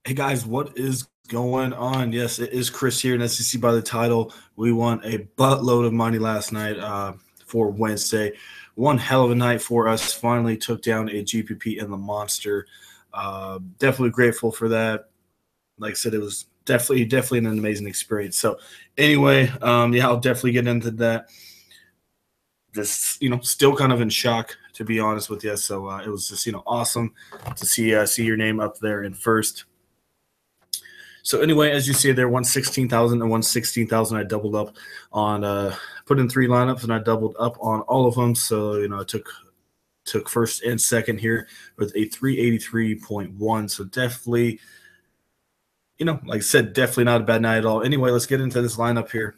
Hey guys, what is going on? Yes, it is Chris here, and as you see by the title, we won a buttload of money last night for Wednesday. One hell of a night for us. Finally took down a GPP in the monster. Definitely grateful for that. Like I said, it was definitely an amazing experience. So anyway, yeah, I'll definitely get into that. Just still kind of in shock to be honest with you. So it was just awesome to see your name up there in first. So anyway, as you see there, 116,000 and 116,000. I doubled up on put in three lineups and I doubled up on all of them. So I took first and second here with a 383.1. So definitely, like I said, definitely not a bad night at all. Anyway, let's get into this lineup here.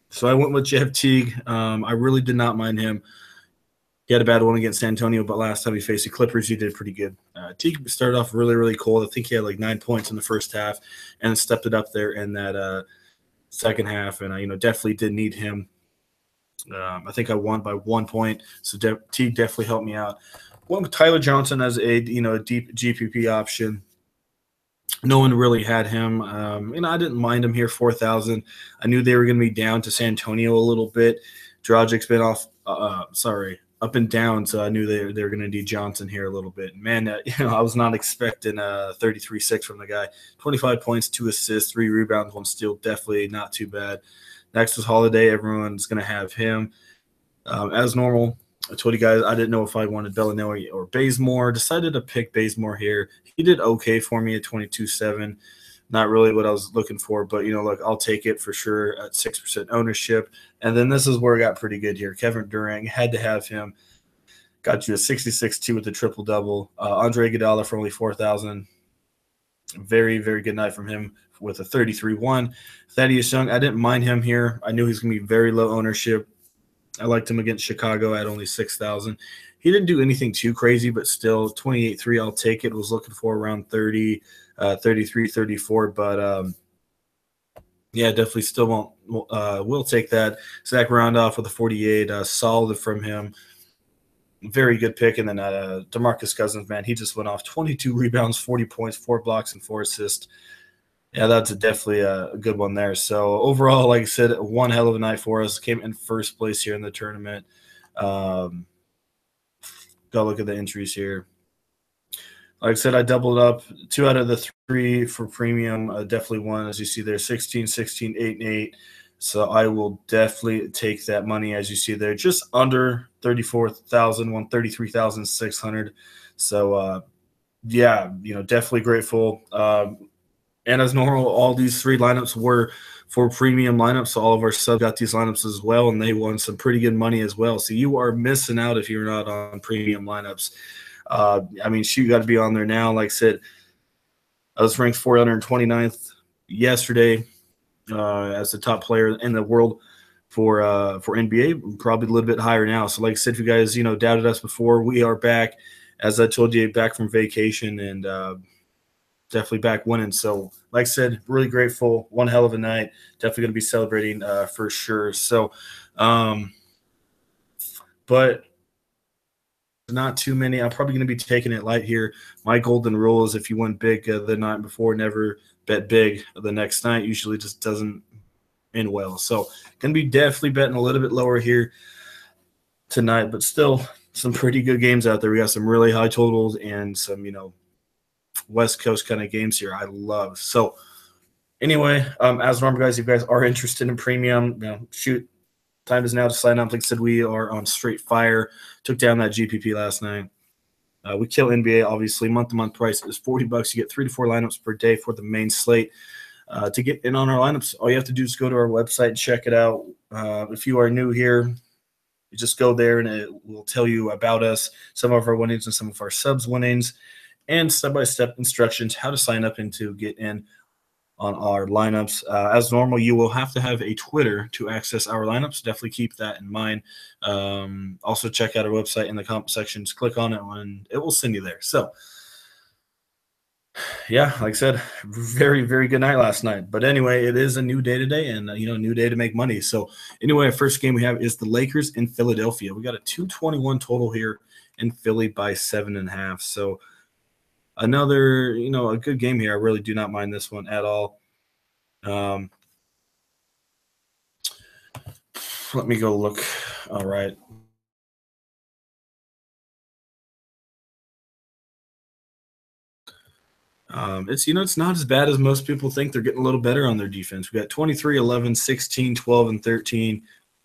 So I went with Jeff Teague. I really did not mind him. He had a bad one against San Antonio, but last time he faced the Clippers, he did pretty good. Teague started off really cold. I think he had like 9 points in the first half and stepped it up there in that second half. And I definitely did need him. I think I won by 1 point, so Teague definitely helped me out. Went with Tyler Johnson as a deep GPP option. No one really had him. I didn't mind him here, 4,000. I knew they were going to be down to San Antonio a little bit. Dragic's been off. Up and down, so I knew they were going to need Johnson here a little bit. Man, I was not expecting 33-6 from the guy. 25 points, 2 assists, 3 rebounds, 1 steal. Definitely not too bad. Next was Holiday. Everyone's going to have him. As normal, I told you guys I didn't know if I wanted Bellinelli or Bazemore. Decided to pick Bazemore here. He did okay for me at 22-7. Not really what I was looking for, but look, I'll take it for sure at 6% ownership. And then this is where it got pretty good here. Kevin Durant, had to have him. Got you a 66-2 with the triple double. Andre Iguodala for only 4,000. Very good night from him with a 33-1. Thaddeus Young, I didn't mind him here. I knew he's going to be very low ownership. I liked him against Chicago at only 6,000. He didn't do anything too crazy, but still 28-3. I'll take it. Was looking for around 30. 33, 34, but yeah, definitely still won't. We'll take that. Zach Randolph with a 48, solid from him. Very good pick. And then DeMarcus Cousins, man, he just went off 22 rebounds, 40 points, 4 blocks, and 4 assists. Yeah, that's definitely a good one there. So overall, like I said, one hell of a night for us. Came in first place here in the tournament. Go look at the entries here. Like I said, I doubled up 2 out of the 3 for premium. Definitely won, as you see there, 16, 16, 8, and 8. So I will definitely take that money, as you see there, just under 34,000, 133,600. So yeah, definitely grateful. And as normal, all these 3 lineups were for premium lineups. So all of our subs got these lineups as well, and they won some pretty good money as well. So you are missing out if you're not on premium lineups. You got to be on there now. Like I said, I was ranked 429th yesterday as the top player in the world for NBA. Probably a little bit higher now. So, like I said, if you guys doubted us before, we are back. As I told you, back from vacation and definitely back winning. So, like I said, really grateful. One hell of a night. Definitely going to be celebrating for sure. So, but not too many. I'm probably going to be taking it light here. My golden rule is if you win big the night before, never bet big the next night. Usually just doesn't end well. So going to be definitely betting a little bit lower here tonight, but still some pretty good games out there. We got some really high totals and some, West Coast kind of games here I love. So anyway, as normal, guys, if you guys are interested in premium, shoot. Time is now to sign up. Like I said, we are on straight fire. Took down that GPP last night. We kill NBA, obviously. Month-to-month price is $40. You get 3 to 4 lineups per day for the main slate. To get in on our lineups, all you have to do is go to our website and check it out. If you are new here, you just go there and it will tell you about us, some of our winnings and some of our subs winnings, and step-by-step instructions how to sign up and to get in on our lineups. As normal, you will have to have a Twitter to access our lineups. Definitely keep that in mind. Also, check out our website in the comment sections. Click on it, and it will send you there. So, yeah, like I said, very good night last night. But anyway, it is a new day today, and new day to make money. So, anyway, our first game we have is the Lakers in Philadelphia. We got a 221 total here in Philly by 7.5. So, another, a good game here. I really do not mind this one at all. Um, Let me go look. All right. It's not as bad as most people think. They're getting a little better on their defense. We got 23, 11, 16, 12, and 13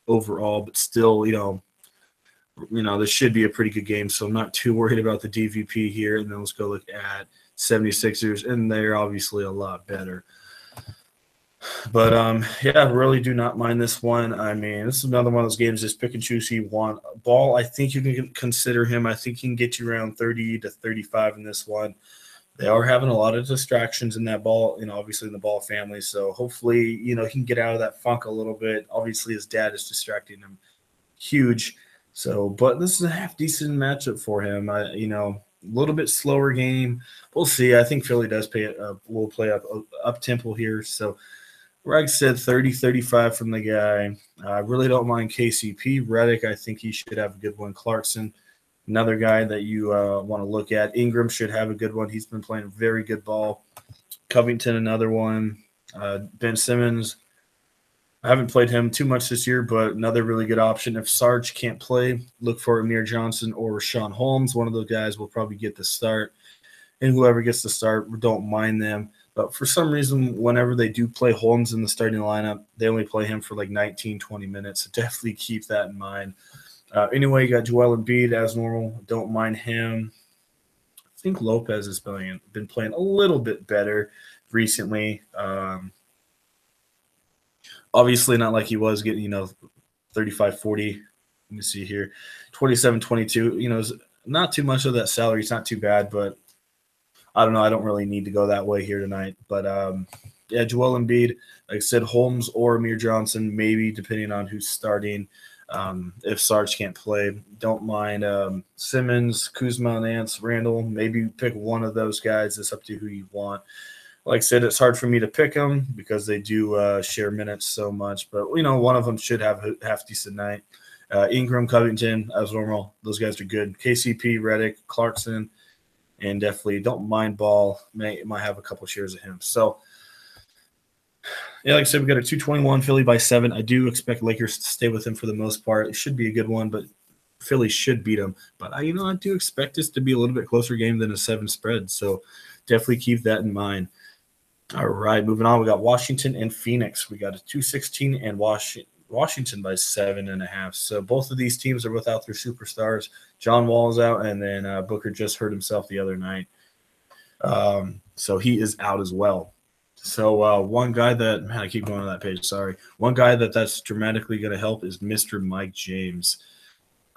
overall, but still, this should be a pretty good game. So I'm not too worried about the DVP here. And then let's go look at 76ers, and they're obviously a lot better. But yeah, I really do not mind this one. I mean, this is another one of those games. Just pick and choose who you want. Ball, I think you can consider him. I think he can get you around 30 to 35 in this one. They are having a lot of distractions in that ball, obviously in the Ball family. So hopefully, he can get out of that funk a little bit. Obviously, his dad is distracting him huge. So, but this is a half decent matchup for him. A little bit slower game. We'll see. I think Philly does will play up tempo here. So, Reg said 30, 35 from the guy. I really don't mind KCP. Reddick, I think he should have a good one. Clarkson, another guy that you want to look at. Ingram should have a good one. He's been playing very good ball. Covington, another one. Ben Simmons, I haven't played him too much this year, but another really good option. If Sarge can't play, look for Amir Johnson or Rashawn Holmes. One of those guys will probably get the start. And whoever gets the start, don't mind them. But for some reason, whenever they do play Holmes in the starting lineup, they only play him for like 19, 20 minutes. So definitely keep that in mind. Anyway, you got Joel Embiid as normal. Don't mind him. I think Lopez has been playing a little bit better recently. Obviously, not like he was getting, 35, 40. Let me see here. 27, 22. Not too much of that salary. It's not too bad, but I don't know. I don't really need to go that way here tonight. But yeah, Joel Embiid, like I said, Holmes or Amir Johnson, maybe depending on who's starting. If Sarge can't play, don't mind Simmons, Kuzma, Nance, Randall. Maybe pick one of those guys. It's up to who you want. Like I said, it's hard for me to pick them because they do share minutes so much. But, one of them should have a half-decent night. Ingram, Covington, as normal. Those guys are good. KCP, Reddick, Clarkson, and definitely don't mind Ball. Might have a couple shares of him. So, yeah, like I said, we got a 221 Philly by 7. I do expect Lakers to stay with him for the most part. It should be a good one, but Philly should beat them. But, I do expect this to be a little bit closer game than a 7 spread. So, definitely keep that in mind. All right, moving on. We got Washington and Phoenix. We got a 216 and Washington by 7.5. So both of these teams are without their superstars. John Wall is out, and then Booker just hurt himself the other night. So he is out as well. So one guy that – I keep going on that page, sorry. One guy that's dramatically going to help is Mr. Mike James.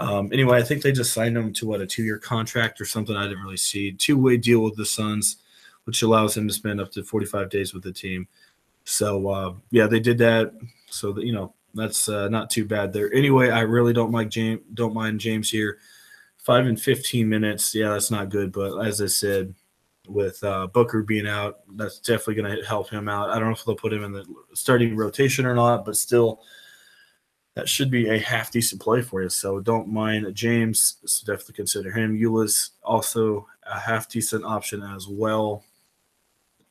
Anyway, I think they just signed him to, a 2-year contract or something I didn't really see. 2-way deal with the Suns, which allows him to spend up to 45 days with the team. So, yeah, they did that. So, that's not too bad there. Anyway, I really don't mind James here. 5 and 15 minutes. Yeah, that's not good. But as I said, with Booker being out, that's definitely going to help him out. I don't know if they'll put him in the starting rotation or not, but still, that should be a half-decent play for you. So don't mind James. So definitely consider him. Eula's also a half-decent option as well.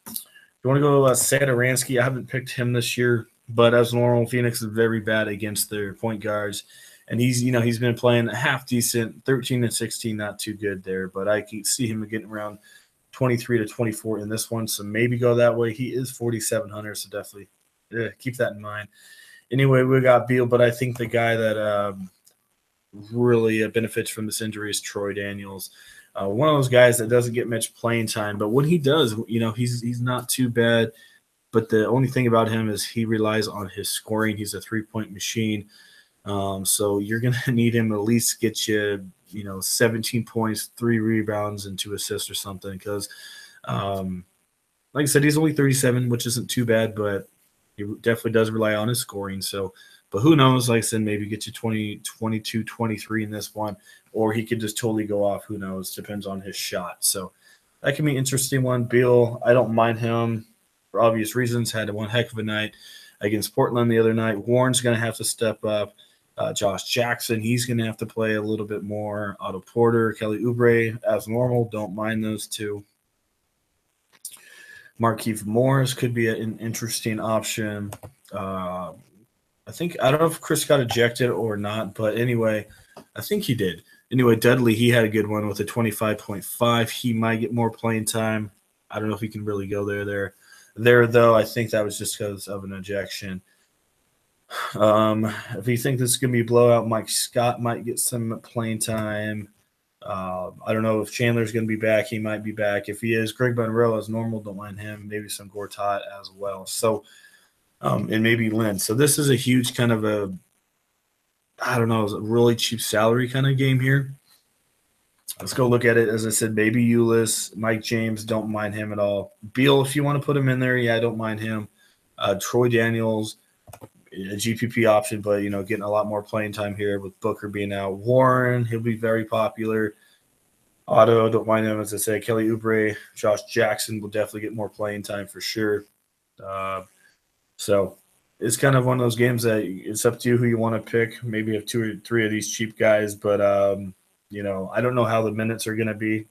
You want to go Satoransky? I haven't picked him this year, but as normal, Phoenix is very bad against their point guards. And he's been playing a half decent, 13 and 16, not too good there. But I can see him getting around 23 to 24 in this one, so maybe go that way. He is 4,700, so definitely keep that in mind. Anyway, we got Beal, but I think the guy that really benefits from this injury is Troy Daniels. One of those guys that doesn't get much playing time, but when he does, he's not too bad. But the only thing about him is he relies on his scoring. He's a 3-point machine. So you're going to need him to at least get you, 17 points, 3 rebounds, and 2 assists or something. Because, like I said, he's only 37, which isn't too bad, but he definitely does rely on his scoring. So, but who knows? Like I said, maybe get you 20, 22, 23 in this one, or he could just totally go off. Who knows? Depends on his shot. So that can be an interesting one. Beal, I don't mind him for obvious reasons. Had one heck of a night against Portland the other night. Warren's going to have to step up. Josh Jackson, he's going to have to play a little bit more. Otto Porter, Kelly Oubre, as normal. Don't mind those two. Markieff Morris could be an interesting option. I don't know if Chris got ejected or not, but anyway, I think he did. Anyway, Dudley, he had a good one with a 25.5. He might get more playing time. I don't know if he can really go there though. I think that was just because of an ejection. If you think this is gonna be a blowout, Mike Scott might get some playing time. I don't know if Chandler's going to be back. He might be back. If he is, Greg Monroe as normal. Don't mind him. Maybe some Gortat as well. So, and maybe Lynn. So this is a huge kind of I don't know, a really cheap salary kind of game here. Let's go look at it. As I said, maybe Eulis, Mike James, don't mind him at all. Beal, if you want to put him in there, yeah, I don't mind him. Troy Daniels, a GPP option, but getting a lot more playing time here with Booker being out. Warren, he'll be very popular. Otto, don't mind him, as I said. Kelly Oubre, Josh Jackson will definitely get more playing time for sure. So it's kind of one of those games that it's up to you who you want to pick. Maybe have 2 or 3 of these cheap guys, but I don't know how the minutes are going to be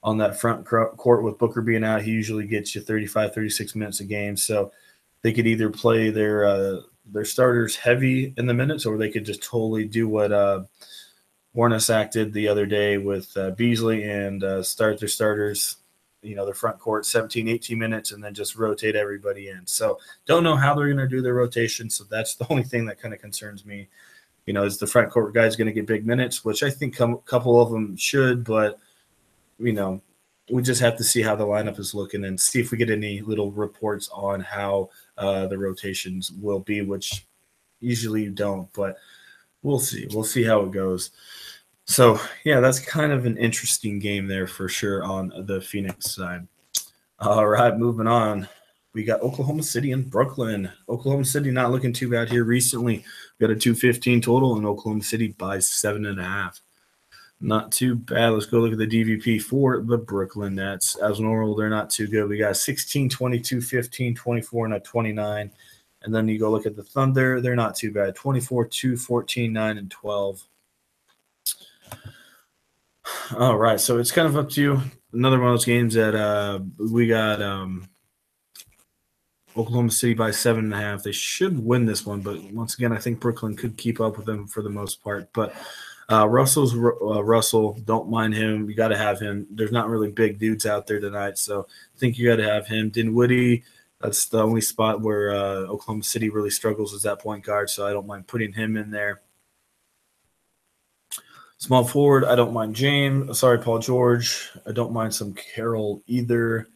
on that front court with Booker being out. He usually gets you 35, 36 minutes a game, so they could either play their starters heavy in the minutes, or they could just totally do what Hornacek did the other day with Beasley and start their starters, their front court 17, 18 minutes, and then just rotate everybody in. So don't know how they're going to do their rotation. So that's the only thing that kind of concerns me. Is the front court guys going to get big minutes, which I think a couple of them should, but, we just have to see how the lineup is looking and see if we get any little reports on how the rotations will be, which usually you don't, but we'll see. We'll see how it goes. So, yeah, that's kind of an interesting game there for sure on the Phoenix side. All right, moving on. We got Oklahoma City and Brooklyn. Oklahoma City not looking too bad here recently. We got a 215 total, and Oklahoma City by 7.5. Not too bad. Let's go look at the DVP for the Brooklyn Nets. As normal, they're not too good. We got 16, 22, 15, 24, and a 29. And then you go look at the Thunder. They're not too bad. 24, 2, 14, 9, and 12. All right, so it's kind of up to you. Another one of those games that we got Oklahoma City by 7.5. They should win this one, but once again, I think Brooklyn could keep up with them for the most part. But Russell, don't mind him. You got to have him. There's not really big dudes out there tonight, so I think you got to have him. Dinwiddie, that's the only spot where Oklahoma City really struggles is that point guard, so I don't mind putting him in there. Small forward, I don't mind Paul George. I don't mind some Carroll either.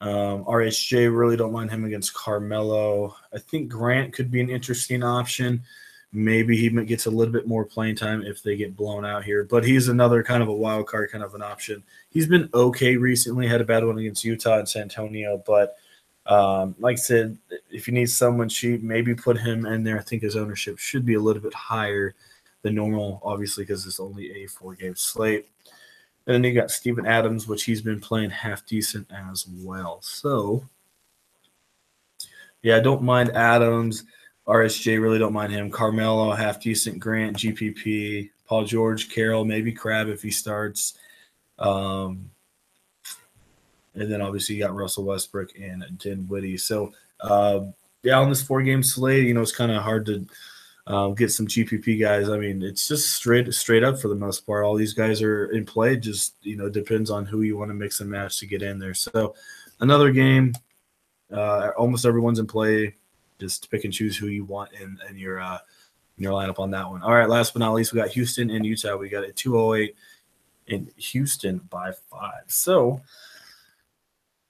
RHJ, really don't mind him against Carmelo. I think Grant could be an interesting option. Maybe he gets a little bit more playing time if they get blown out here. But he's another kind of a wild card kind of an option. He's been okay recently. Had a bad one against Utah and San Antonio. But like I said, if you need someone cheap, maybe put him in there. I think his ownership should be a little bit higher than normal, obviously, because it's only a 4-game slate. And then you got Steven Adams, which he's been playing half decent as well. So, yeah, I don't mind Adams. RSJ, really don't mind him. Carmelo, half decent. Grant, GPP. Paul George, Carroll, maybe Crab if he starts. And then obviously you got Russell Westbrook and Dinwiddie. So, on this 4-game slate, it's kind of hard to get some GPP guys. I mean, it's just straight up for the most part. All these guys are in play. Just, depends on who you want to mix and match to get in there. So, another game, almost everyone's in play. Just pick and choose who you want in your lineup on that one. All right, last but not least, we got Houston and Utah. We got a 208 in Houston by 5. So,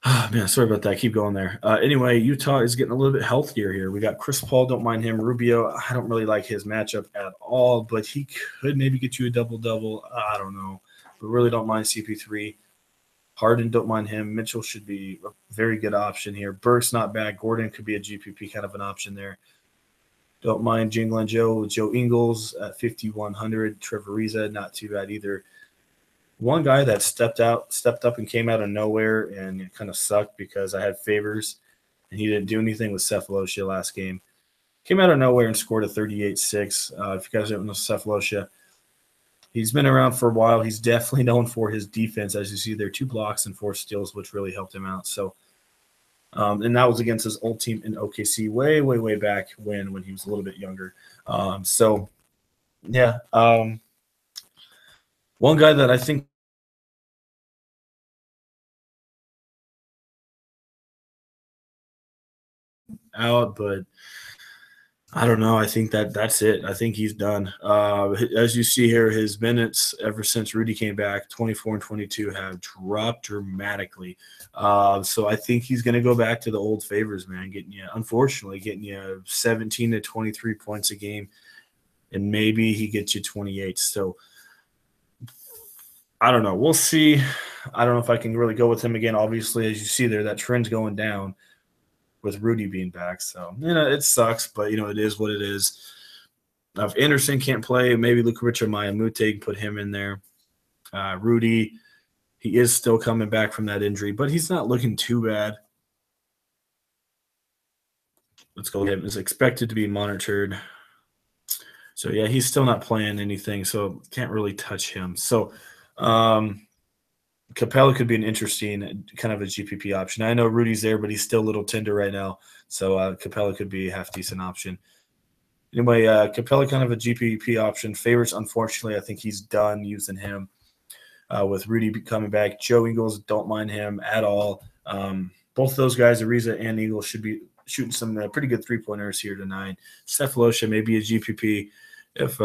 man, sorry about that. Keep going there. Anyway, Utah is getting a little bit healthier here. We got Chris Paul. Don't mind him. Rubio, I don't really like his matchup at all, but he could maybe get you a double-double. I don't know. But really don't mind CP3. Harden, don't mind him. Mitchell should be a very good option here. Burke's not bad. Gordon could be a GPP kind of an option there. Don't mind Jingling Joe Ingles at 5,100. Trevor Ariza, not too bad either. One guy that stepped up and came out of nowhere and it kind of sucked because I had Favors and he didn't do anything with Cephalosha last game. Came out of nowhere and scored a 38-6. If you guys don't know Cephalosha, He's been around for a while. He's definitely known for his defense, as you see there, 2 blocks and 4 steals, which really helped him out. So, and that was against his old team in OKC way back when he was a little bit younger. So, yeah, one guy that I think out, but I don't know. I think that's it. I think he's done. As you see here, his minutes ever since Rudy came back, 24 and 22, have dropped dramatically. So I think he's going to go back to the old favors, man. Unfortunately, getting you 17 to 23 points a game, and maybe he gets you 28. So I don't know. We'll see. I don't know if I can really go with him again. Obviously, as you see there, that trend's going down with Rudy being back. So, it sucks, but, it is what it is. Now, if Anderson can't play, maybe Luka Richard Mayamute, put him in there. Rudy, he is still coming back from that injury, but he's not looking too bad. Let's go ahead. Is expected to be monitored. So, yeah, he's still not playing anything, so can't really touch him. So, Capella could be an interesting kind of a GPP option. I know Rudy's there, but he's still a little tender right now. So Capella could be a half-decent option. Anyway, Capella kind of a GPP option. Favorites, unfortunately, I think he's done using him with Rudy coming back. Joe Ingles, don't mind him at all. Both of those guys, Ariza and Ingles, should be shooting some pretty good three-pointers here tonight. Cephalosha may be a GPP if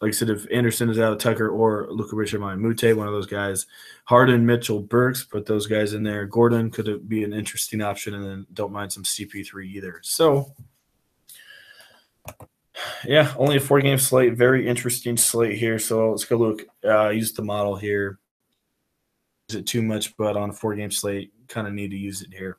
like I said, if Anderson is out, Tucker or Luka Richard Mayamute, one of those guys. Harden, Mitchell, Burks, put those guys in there. Gordon could be an interesting option, and then don't mind some CP3 either. So, yeah, only a 4-game slate. Very interesting slate here. So let's go look. Use the model here. Is it too much? But on a 4-game slate, kind of need to use it here.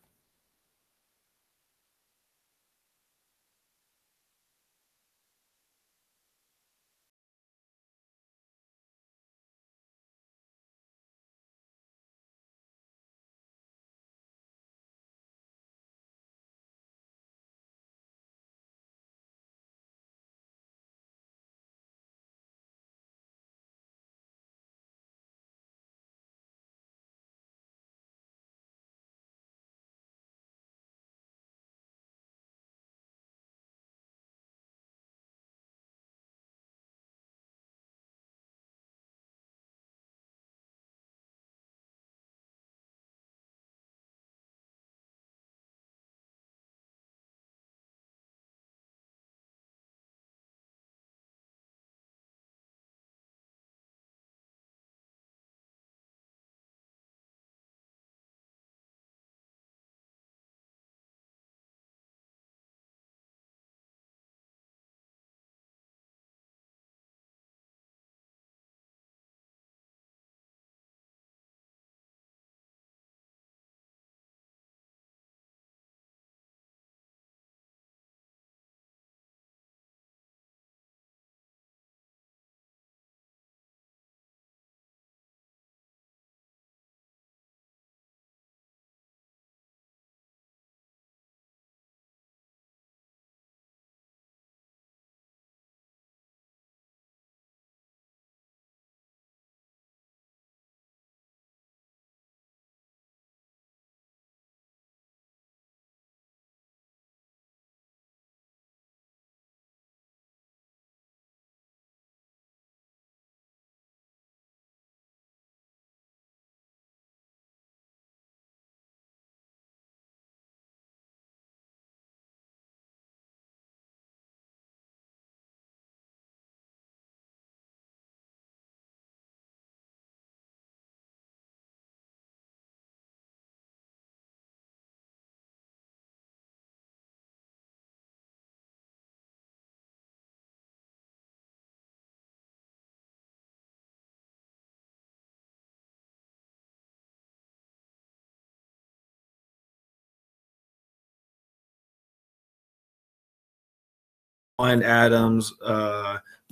And Adams,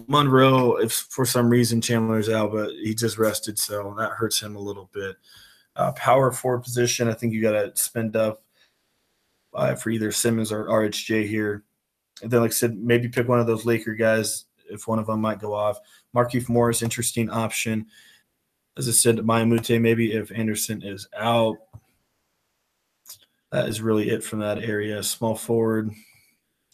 Monroe, if for some reason Chandler's out, but he just rested, so that hurts him a little bit. Power forward position, I think you got to spend up for either Simmons or RHJ here. And then, like I said, maybe pick one of those Laker guys if one of them might go off. Markieff Morris, interesting option. As I said, Mayamute, maybe if Anderson is out. That is really it from that area. Small forward.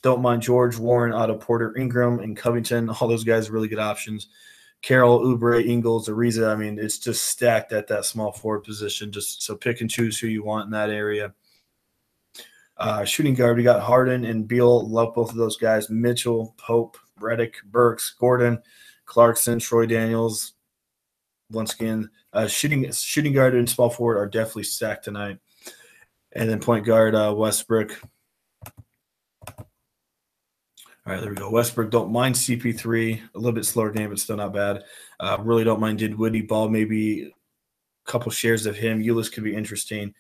Don't mind George, Warren, Otto Porter, Ingram, and Covington. All those guys are really good options. Carroll, Oubre, Ingles, Ariza. I mean, it's just stacked at that small forward position. Just so pick and choose who you want in that area. Shooting guard, we got Harden and Beal. Love both of those guys. Mitchell, Pope, Reddick, Burks, Gordon, Clarkson, Troy Daniels. Once again, shooting guard and small forward are definitely stacked tonight. And then point guard, Westbrook. All right, there we go. Westbrook, don't mind CP3. A little bit slower game, but still not bad. Really don't mind Dinwiddie. Ball, maybe a couple shares of him. Eulis could be interesting.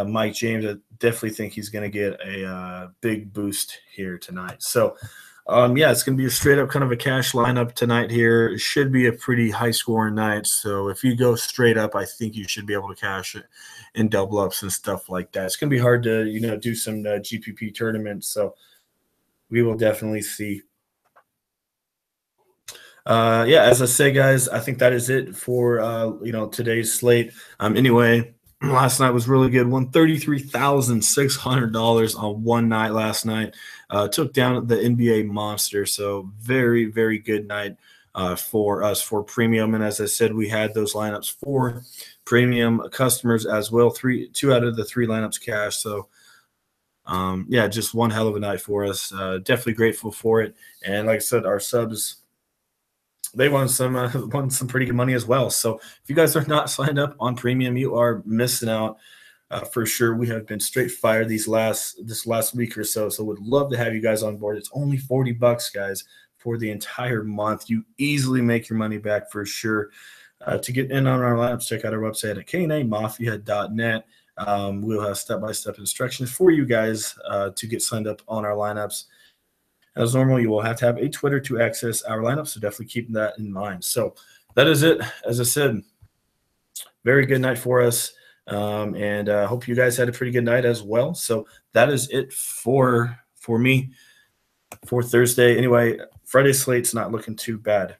Mike James, I definitely think he's going to get a big boost here tonight. So, yeah, it's going to be a straight-up kind of a cash lineup tonight here. It should be a pretty high-scoring night. So if you go straight up, I think you should be able to cash it in double-ups and stuff like that. It's going to be hard to, do some GPP tournaments. So we will definitely see. Yeah, as I say, guys, I think that is it for, today's slate. Anyway, last night was really good. Won $33,600 on one night last night. Took down the NBA monster. So very, very good night for us for premium. And as I said, we had those lineups for premium customers as well. 2 out of the 3 lineups cash. So yeah, just one hell of a night for us. Definitely grateful for it. And like I said, our subs, they won some pretty good money as well. So if you guys are not signed up on premium, you are missing out for sure. We have been straight fire this last week or so. So would love to have you guys on board. It's only $40, guys, for the entire month. You easily make your money back for sure. To get in on our lineups, check out our website at knamafia.net. We'll have step-by-step instructions for you guys to get signed up on our lineups. As normal, you will have to have a Twitter to access our lineup, so definitely keep that in mind. So that is it. As I said, very good night for us, and hope you guys had a pretty good night as well. So that is it for me for Thursday. Anyway, Friday slate's not looking too bad.